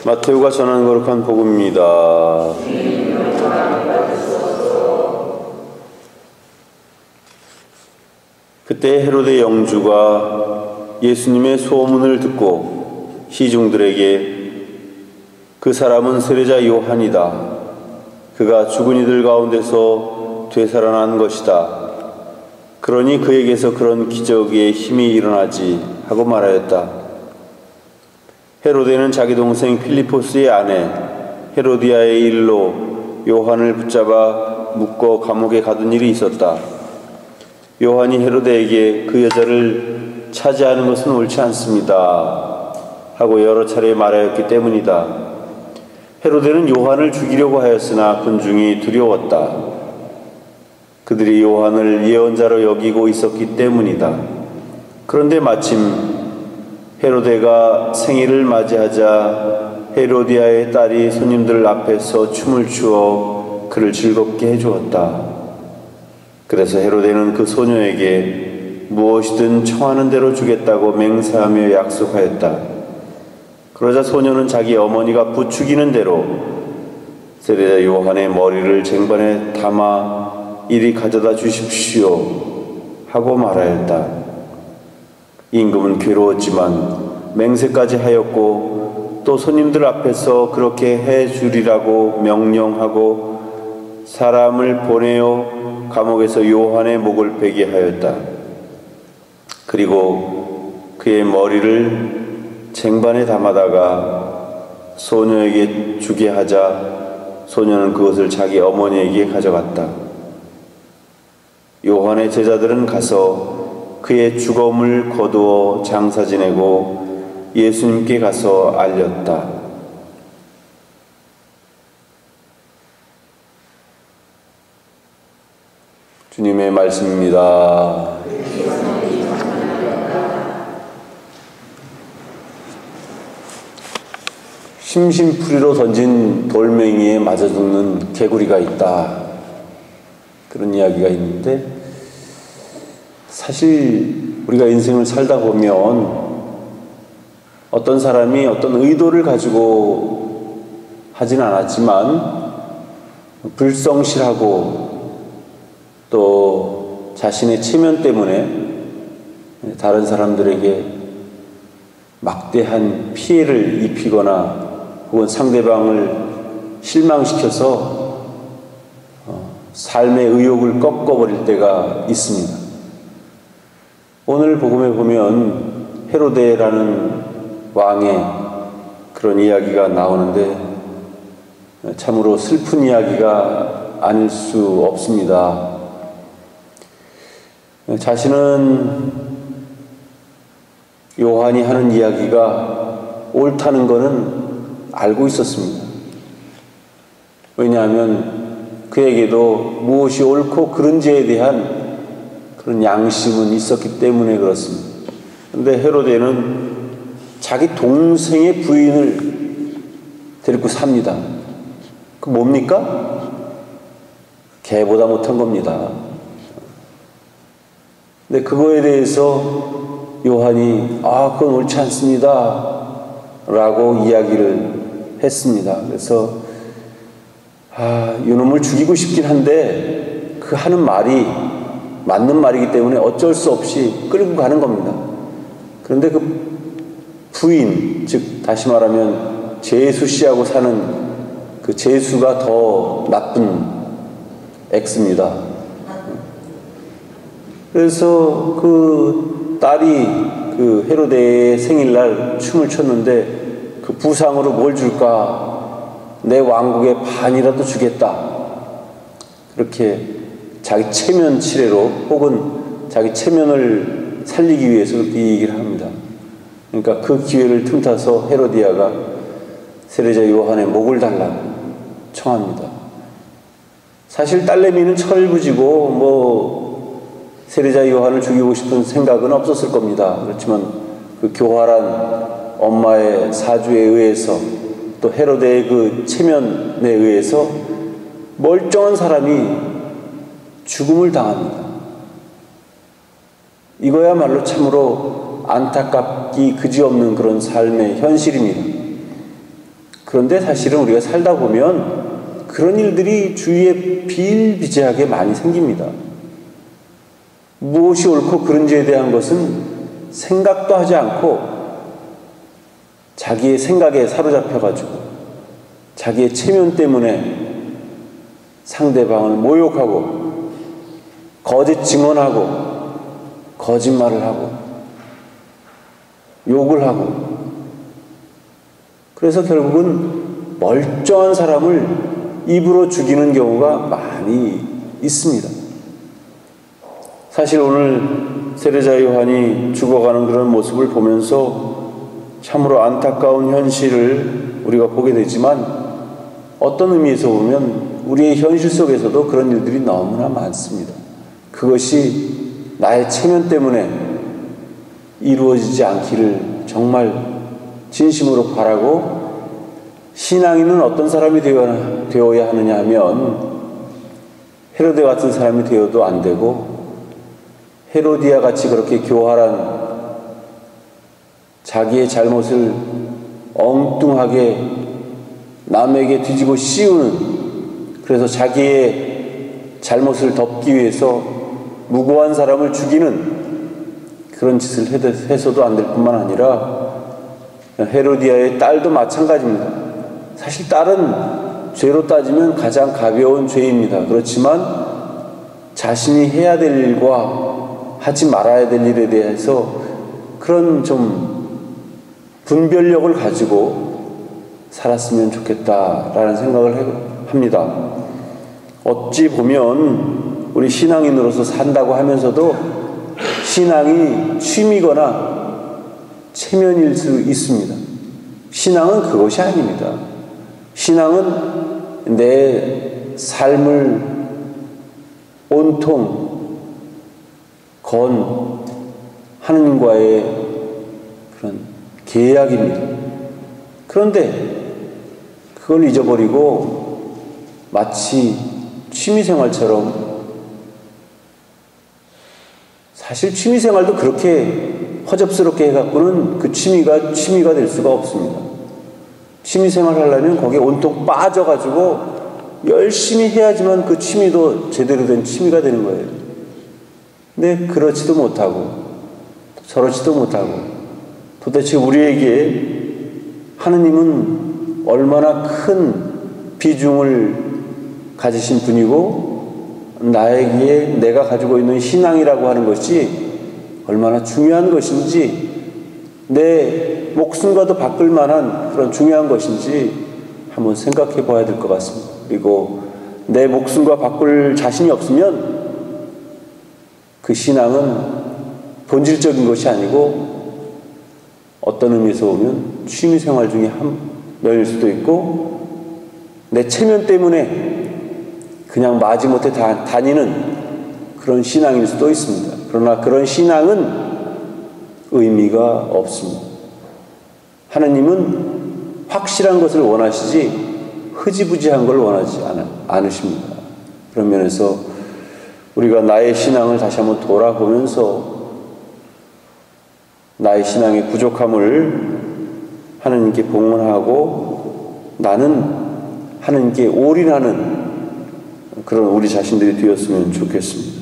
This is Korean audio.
마테오가 전한 거룩한 복음입니다. 그때 헤로데 영주가 예수님의 소문을 듣고 시중들에게 그 사람은 세례자 요한이다. 그가 죽은 이들 가운데서 되살아난 것이다. 그러니 그에게서 그런 기적의 힘이 일어나지 하고 말하였다. 헤로데는 자기 동생 필리포스의 아내 헤로디아의 일로 요한을 붙잡아 묶어 감옥에 가둔 일이 있었다. 요한이 헤로데에게 그 여자를 차지하는 것은 옳지 않습니다 하고 여러 차례 말하였기 때문이다. 헤로데는 요한을 죽이려고 하였으나 군중이 두려웠다. 그들이 요한을 예언자로 여기고 있었기 때문이다. 그런데 마침 헤로데가 생일을 맞이하자 헤로디아의 딸이 손님들 앞에서 춤을 추어 그를 즐겁게 해주었다. 그래서 헤로데는 그 소녀에게 무엇이든 청하는 대로 주겠다고 맹세하며 약속하였다. 그러자 소녀는 자기 어머니가 부추기는 대로 세례자 요한의 머리를 쟁반에 담아 이리 가져다 주십시오 하고 말하였다. 임금은 괴로웠지만 맹세까지 하였고 또 손님들 앞에서 그렇게 해주리라고 명령하고 사람을 보내어 감옥에서 요한의 목을 베게 하였다. 그리고 그의 머리를 쟁반에 담아다가 소녀에게 주게 하자 소녀는 그것을 자기 어머니에게 가져갔다. 요한의 제자들은 가서 그의 죽음을 거두어 장사 지내고 예수님께 가서 알렸다. 주님의 말씀입니다. 심심풀이로 던진 돌멩이에 맞아 죽는 개구리가 있다. 그런 이야기가 있는데 사실 우리가 인생을 살다 보면 어떤 사람이 어떤 의도를 가지고 하진 않았지만 불성실하고 또 자신의 체면 때문에 다른 사람들에게 막대한 피해를 입히거나 혹은 상대방을 실망시켜서 삶의 의욕을 꺾어버릴 때가 있습니다. 오늘 복음에 보면 헤로데라는 왕의 그런 이야기가 나오는데 참으로 슬픈 이야기가 아닐 수 없습니다. 자신은 요한이 하는 이야기가 옳다는 것은 알고 있었습니다. 왜냐하면 그에게도 무엇이 옳고 그른지에 대한 그런 양심은 있었기 때문에 그렇습니다. 그런데 헤로데는 자기 동생의 부인을 데리고 삽니다. 그 뭡니까? 개보다 못한 겁니다. 근데 그거에 대해서 요한이 그건 옳지 않습니다 라고 이야기를 했습니다. 그래서 이놈을 죽이고 싶긴 한데 그 하는 말이 맞는 말이기 때문에 어쩔 수 없이 끌고 가는 겁니다. 그런데 그 부인, 즉 다시 말하면 제수 씨하고 사는 그 제수가 더 나쁜 X입니다. 그래서 그 딸이 그 헤로데의 생일날 춤을 췄는데 그 부상으로 뭘 줄까? 내 왕국의 반이라도 주겠다. 그렇게 자기 체면 치레로 혹은 자기 체면을 살리기 위해서 그렇게 얘기를 합니다. 그러니까 그 기회를 틈타서 헤로디아가 세례자 요한의 목을 달라고 청합니다. 사실 딸내미는 철부지고 세례자 요한을 죽이고 싶은 생각은 없었을 겁니다. 그렇지만 그 교활한 엄마의 사주에 의해서 또 헤로데의 그 체면에 의해서 멀쩡한 사람이 죽음을 당합니다. 이거야말로 참으로 안타깝기 그지없는 그런 삶의 현실입니다. 그런데 사실은 우리가 살다 보면 그런 일들이 주위에 비일비재하게 많이 생깁니다. 무엇이 옳고 그른지에 대한 것은 생각도 하지 않고 자기의 생각에 사로잡혀가지고 자기의 체면 때문에 상대방을 모욕하고 거짓 증언하고 거짓말을 하고 욕을 하고, 그래서 결국은 멀쩡한 사람을 입으로 죽이는 경우가 많이 있습니다. 사실 오늘 세례자 요한이 죽어가는 그런 모습을 보면서 참으로 안타까운 현실을 우리가 보게 되지만, 어떤 의미에서 보면 우리의 현실 속에서도 그런 일들이 너무나 많습니다. 그것이 나의 체면 때문에 이루어지지 않기를 정말 진심으로 바라고, 신앙인은 어떤 사람이 되어야 하느냐 하면 헤로데 같은 사람이 되어도 안 되고, 헤로디아 같이 그렇게 교활한 자기의 잘못을 엉뚱하게 남에게 뒤집어 씌우는, 그래서 자기의 잘못을 덮기 위해서 무고한 사람을 죽이는 그런 짓을 해서도 안 될 뿐만 아니라 헤로디아의 딸도 마찬가지입니다. 사실 딸은 죄로 따지면 가장 가벼운 죄입니다. 그렇지만 자신이 해야 될 일과 하지 말아야 될 일에 대해서 그런 좀 분별력을 가지고 살았으면 좋겠다라는 생각을 합니다. 어찌 보면 우리 신앙인으로서 산다고 하면서도 신앙이 취미거나 체면일 수 있습니다. 신앙은 그것이 아닙니다. 신앙은 내 삶을 온통 건 하느님과의 그런 계약입니다. 그런데 그걸 잊어버리고 마치 취미생활처럼, 사실 취미생활도 그렇게 허접스럽게 해갖고는 그 취미가 될 수가 없습니다. 취미생활 하려면 거기에 온통 빠져가지고 열심히 해야지만 그 취미도 제대로 된 취미가 되는 거예요. 근데 그렇지도 못하고 저렇지도 못하고, 도대체 우리에게 하느님은 얼마나 큰 비중을 가지신 분이고, 나에게 내가 가지고 있는 신앙이라고 하는 것이 얼마나 중요한 것인지, 내 목숨과도 바꿀 만한 그런 중요한 것인지 한번 생각해 봐야 될 것 같습니다. 그리고 내 목숨과 바꿀 자신이 없으면 그 신앙은 본질적인 것이 아니고 어떤 의미에서 보면 취미생활 중에 한 면일 수도 있고, 내 체면 때문에 그냥 마지못해 다니는 그런 신앙일 수도 있습니다. 그러나 그런 신앙은 의미가 없습니다. 하나님은 확실한 것을 원하시지 흐지부지한 걸 원하지 않으십니다. 그런 면에서 우리가 나의 신앙을 다시 한번 돌아보면서 나의 신앙의 부족함을 하나님께 봉헌하고 나는 하나님께 올인하는 그런 우리 자신들이 되었으면 좋겠습니다.